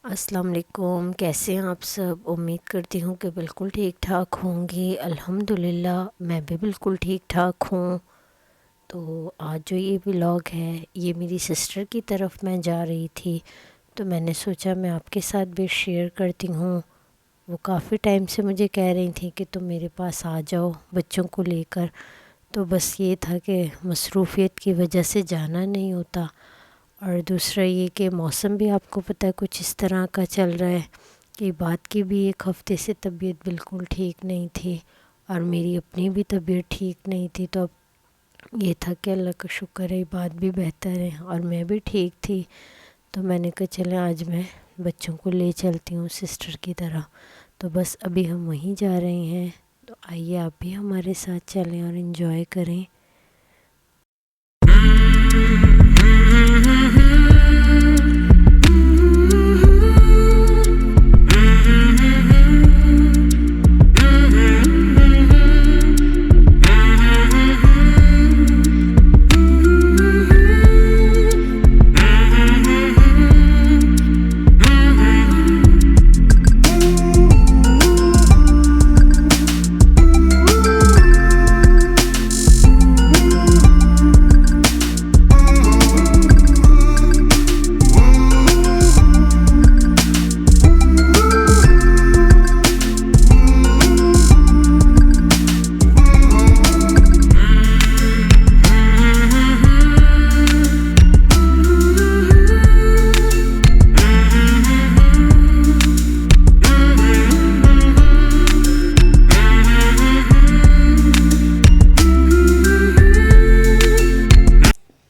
अस्सलाम वालेकुम। कैसे हैं आप सब? उम्मीद करती हूँ कि बिल्कुल ठीक ठाक होंगे। अल्हम्दुलिल्लाह मैं भी बिल्कुल ठीक ठाक हूँ। तो आज जो ये व्लॉग है ये मेरी सिस्टर की तरफ मैं जा रही थी, तो मैंने सोचा मैं आपके साथ भी शेयर करती हूँ। वो काफ़ी टाइम से मुझे कह रही थी कि तुम मेरे पास आ जाओ बच्चों को लेकर। तो बस ये था कि मसरूफ़ियत की वजह से जाना नहीं होता, और दूसरा ये कि मौसम भी आपको पता है कुछ इस तरह का चल रहा है कि बात की भी 1 हफ़्ते से तबीयत बिल्कुल ठीक नहीं थी, और मेरी अपनी भी तबीयत ठीक नहीं थी। तो अब ये था कि अल्लाह का शुक्र है बात भी बेहतर है और मैं भी ठीक थी। तो मैंने कहा चलें आज मैं बच्चों को ले चलती हूँ सिस्टर की तरह। तो बस अभी हम वहीं जा रहे हैं, तो आइए आप भी हमारे साथ चलें और इन्जॉय करें।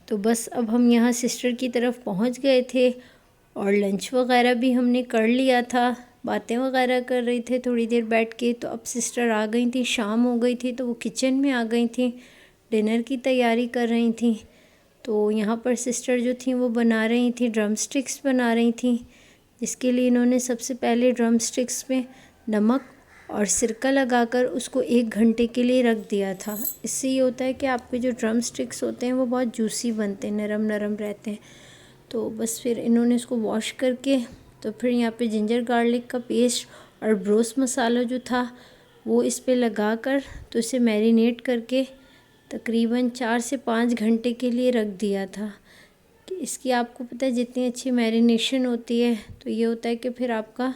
तो बस अब हम यहाँ सिस्टर की तरफ पहुँच गए थे और लंच वगैरह भी हमने कर लिया था। बातें वगैरह कर रहे थे थोड़ी देर बैठ के। तो अब सिस्टर आ गई थी, शाम हो गई थी, तो वो किचन में आ गई थी, डिनर की तैयारी कर रही थी। तो यहाँ पर सिस्टर जो थी वो बना रही थी, ड्रम स्टिक्स बना रही थी, जिसके लिए इन्होंने सबसे पहले ड्रम स्टिक्स में नमक और सिरका लगाकर उसको 1 घंटे के लिए रख दिया था। इससे ये होता है कि आपके जो ड्रम स्टिक्स होते हैं वो बहुत जूसी बनते हैं, नरम नरम रहते हैं। तो बस फिर इन्होंने इसको वॉश करके, तो फिर यहाँ पे जिंजर गार्लिक का पेस्ट और ब्रोस मसाला जो था वो इस पे लगा कर, तो इसे मैरिनेट करके तकरीबन 4 से 5 घंटे के लिए रख दिया था। कि इसकी आपको पता है जितनी अच्छी मैरिनेशन होती है तो ये होता है कि फिर आपका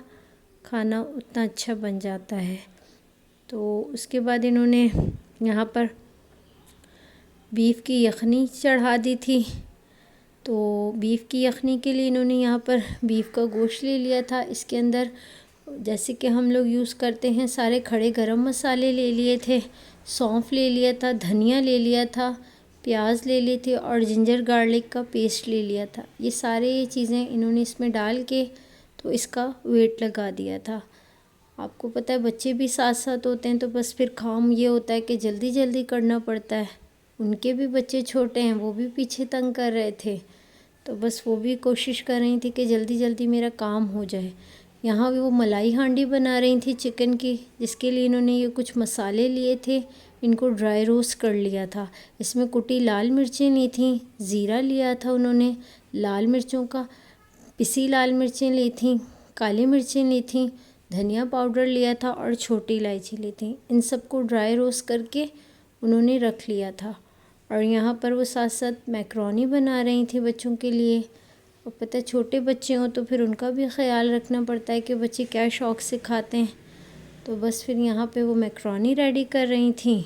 खाना उतना अच्छा बन जाता है। तो उसके बाद इन्होंने यहाँ पर बीफ की यखनी चढ़ा दी थी। तो बीफ की यखनी के लिए इन्होंने यहाँ पर बीफ का गोश्त ले लिया था। इसके अंदर जैसे कि हम लोग यूज़ करते हैं सारे खड़े गरम मसाले ले लिए थे, सौंफ ले लिया था, धनिया ले लिया था, प्याज ले लिए थे और जिंजर गार्लिक का पेस्ट ले लिया था। ये सारे चीज़ें इन्होंने इसमें डाल के तो इसका वेट लगा दिया था। आपको पता है बच्चे भी साथ साथ होते हैं, तो बस फिर काम ये होता है कि जल्दी जल्दी करना पड़ता है। उनके भी बच्चे छोटे हैं, वो भी पीछे तंग कर रहे थे, तो बस वो भी कोशिश कर रही थी कि जल्दी जल्दी मेरा काम हो जाए। यहाँ भी वो मलाई हांडी बना रही थी चिकन की, जिसके लिए इन्होंने ये कुछ मसाले लिए थे, इनको ड्राई रोस्ट कर लिया था। इसमें कुटी लाल मिर्चें ली थी, ज़ीरा लिया था उन्होंने, लाल मिर्चों का पिसी लाल मिर्चें ली थी, काली मिर्चें ली थी, धनिया पाउडर लिया था और छोटी इलायची ली थी। इन सबको ड्राई रोस्ट करके उन्होंने रख लिया था। और यहाँ पर वो साथ साथ मैक्रोनी बना रही थी बच्चों के लिए। और पता है छोटे बच्चे हों तो फिर उनका भी ख्याल रखना पड़ता है कि बच्चे क्या शौक़ से खाते हैं। तो बस फिर यहाँ पे वो मैक्रोनी रेडी कर रही थी।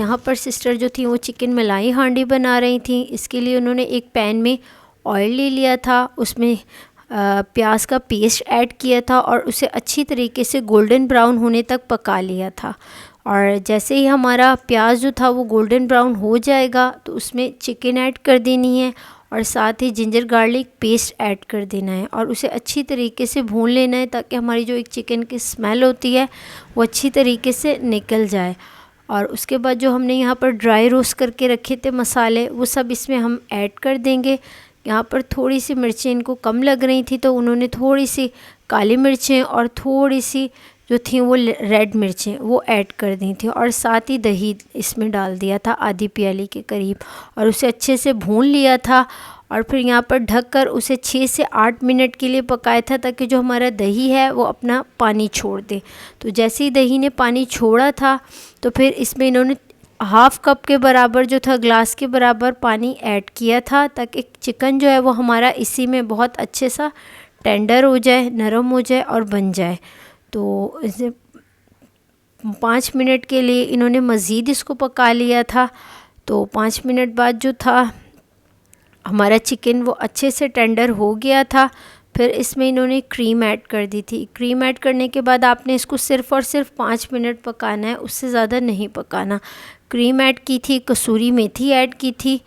यहाँ पर सिस्टर जो थी वो चिकन मलाई हांडी बना रही थी। इसके लिए उन्होंने एक पैन में ऑयल ले लिया था, उसमें प्याज का पेस्ट ऐड किया था और उसे अच्छी तरीके से गोल्डन ब्राउन होने तक पका लिया था। और जैसे ही हमारा प्याज जो था वो गोल्डन ब्राउन हो जाएगा तो उसमें चिकन ऐड कर देनी है और साथ ही जिंजर गार्लिक पेस्ट ऐड कर देना है और उसे अच्छी तरीके से भून लेना है ताकि हमारी जो एक चिकन की स्मेल होती है वो अच्छी तरीके से निकल जाए। और उसके बाद जो हमने यहाँ पर ड्राई रोस्ट करके रखे थे मसाले, वो सब इसमें हम ऐड कर देंगे। यहाँ पर थोड़ी सी मिर्चें इनको कम लग रही थी तो उन्होंने थोड़ी सी काली मिर्चें और थोड़ी सी जो थी वो रेड मिर्चें वो ऐड कर दी थी और साथ ही दही इसमें डाल दिया था आधी प्याली के करीब और उसे अच्छे से भून लिया था। और फिर यहाँ पर ढककर उसे 6 से 8 मिनट के लिए पकाया था ताकि जो हमारा दही है वो अपना पानी छोड़ दे। तो जैसे ही दही ने पानी छोड़ा था तो फिर इसमें इन्होंने हाफ़ कप के बराबर जो था, ग्लास के बराबर पानी ऐड किया था ताकि चिकन जो है वो हमारा इसी में बहुत अच्छे सा टेंडर हो जाए, नरम हो जाए और बन जाए। तो इसे 5 मिनट के लिए इन्होंने मज़ीद इसको पका लिया था। तो 5 मिनट बाद जो था हमारा चिकन वो अच्छे से टेंडर हो गया था। फिर इसमें इन्होंने क्रीम ऐड कर दी थी। क्रीम ऐड करने के बाद आपने इसको सिर्फ़ और सिर्फ 5 मिनट पकाना है, उससे ज़्यादा नहीं पकाना। क्रीम ऐड की थी, कसूरी मेथी ऐड की थी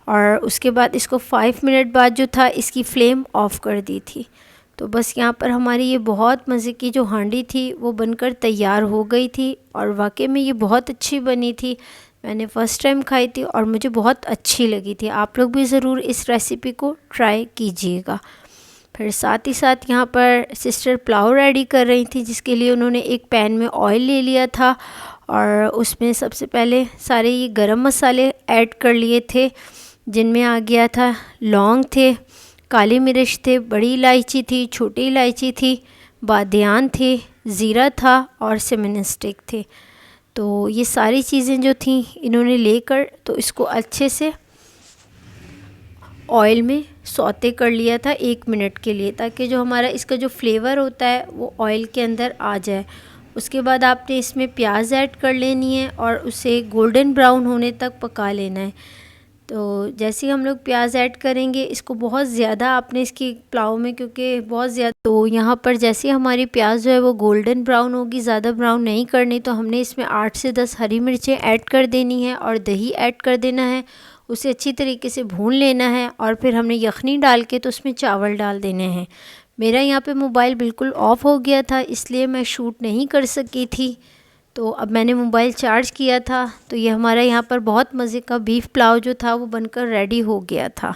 और उसके बाद इसको 5 मिनट बाद जो था इसकी फ्लेम ऑफ़ कर दी थी। तो बस यहाँ पर हमारी ये बहुत मज़े की जो हांडी थी वो बनकर तैयार हो गई थी और वाकई में ये बहुत अच्छी बनी थी। मैंने फ़र्स्ट टाइम खाई थी और मुझे बहुत अच्छी लगी थी। आप लोग भी ज़रूर इस रेसिपी को ट्राई कीजिएगा। फिर साथ ही साथ यहाँ पर सिस्टर पुलाव रेडी कर रही थी, जिसके लिए उन्होंने एक पैन में ऑयल ले लिया था और उसमें सबसे पहले सारे ये गरम मसाले ऐड कर लिए थे, जिनमें आ गया था लौंग थे, काली मिर्च थे, बड़ी इलायची थी, छोटी इलायची थी, बादियान थे, ज़ीरा था और सिनेमन स्टिक थे। तो ये सारी चीज़ें जो थी इन्होंने लेकर तो इसको अच्छे से ऑयल में सौते कर लिया था 1 मिनट के लिए, ताकि जो हमारा इसका जो फ्लेवर होता है वो ऑयल के अंदर आ जाए। उसके बाद आपने इसमें प्याज ऐड कर लेनी है और उसे गोल्डन ब्राउन होने तक पका लेना है। तो जैसे ही हम लोग प्याज ऐड करेंगे, इसको बहुत ज़्यादा आपने इसकी पुलाव में, क्योंकि बहुत ज़्यादा, तो यहाँ पर जैसे हमारी प्याज जो है वो गोल्डन ब्राउन होगी, ज़्यादा ब्राउन नहीं करनी, तो हमने इसमें 8 से 10 हरी मिर्चें ऐड कर देनी है और दही ऐड कर देना है। उसे अच्छी तरीके से भून लेना है और फिर हमने यखनी डाल के तो उसमें चावल डाल देने हैं। मेरा यहाँ पे मोबाइल बिल्कुल ऑफ़ हो गया था, इसलिए मैं शूट नहीं कर सकी थी। तो अब मैंने मोबाइल चार्ज किया था, तो ये हमारा यहाँ पर बहुत मज़े का बीफ पुलाव जो था वो बनकर रेडी हो गया था।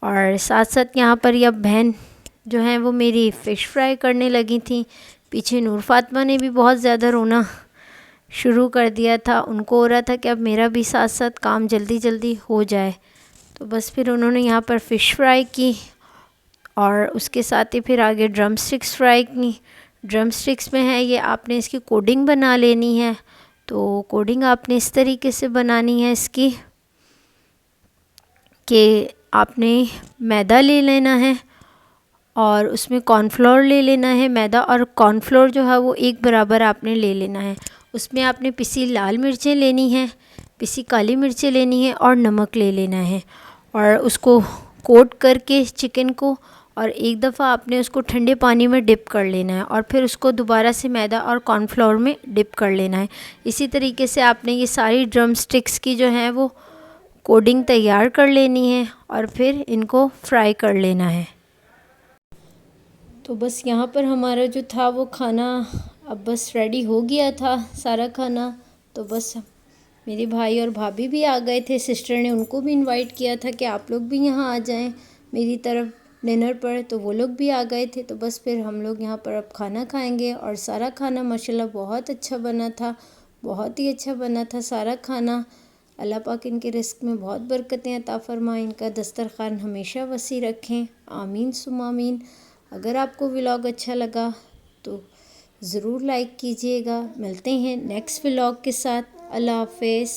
और साथ साथ यहाँ पर यह बहन जो है वो मेरी फ़िश फ्राई करने लगी थी। पीछे नूर फातिमा ने भी बहुत ज़्यादा रोना शुरू कर दिया था। उनको हो रहा था कि अब मेरा भी साथ साथ काम जल्दी जल्दी हो जाए। तो बस फिर उन्होंने यहाँ पर फ़िश फ्राई की और उसके साथ ही फिर आगे ड्रम स्टिक्स फ्राई की। ड्रम स्टिक्स में है ये, आपने इसकी कोडिंग बना लेनी है। तो कोडिंग आपने इस तरीके से बनानी है इसकी कि आपने मैदा ले लेना है और उसमें कॉर्नफ्लोर ले लेना है। मैदा और कॉर्नफ्लोर जो है वो एक बराबर आपने ले लेना है। उसमें आपने पिसी लाल मिर्चें लेनी हैं, पिसी काली मिर्चें लेनी है और नमक ले लेना है और उसको कोट करके चिकन को, और एक दफ़ा आपने उसको ठंडे पानी में डिप कर लेना है और फिर उसको दोबारा से मैदा और कॉर्नफ्लोर में डिप कर लेना है। इसी तरीके से आपने ये सारी ड्रम स्टिक्स की जो है वो कोडिंग तैयार कर लेनी है और फिर इनको फ्राई कर लेना है। तो बस यहाँ पर हमारा जो था वो खाना अब बस रेडी हो गया था सारा खाना। तो बस मेरे भाई और भाभी भी आ गए थे, सिस्टर ने उनको भी इनवाइट किया था कि आप लोग भी यहाँ आ जाएं मेरी तरफ डिनर पर, तो वो लोग भी आ गए थे। तो बस फिर हम लोग यहाँ पर अब खाना खाएंगे और सारा खाना माशाल्लाह बहुत अच्छा बना था, बहुत ही अच्छा बना था सारा खाना। अल्लाह पाक इनके रिस्क में बहुत बरकतें अता फरमाएं, इनका दस्तरखान हमेशा वसी रखें, आमीन सुम आमीन। अगर आपको व्लॉग अच्छा लगा तो ज़रूर लाइक कीजिएगा। मिलते हैं नेक्स्ट व्लॉग के साथ। अल्लाह हाफ़िज़।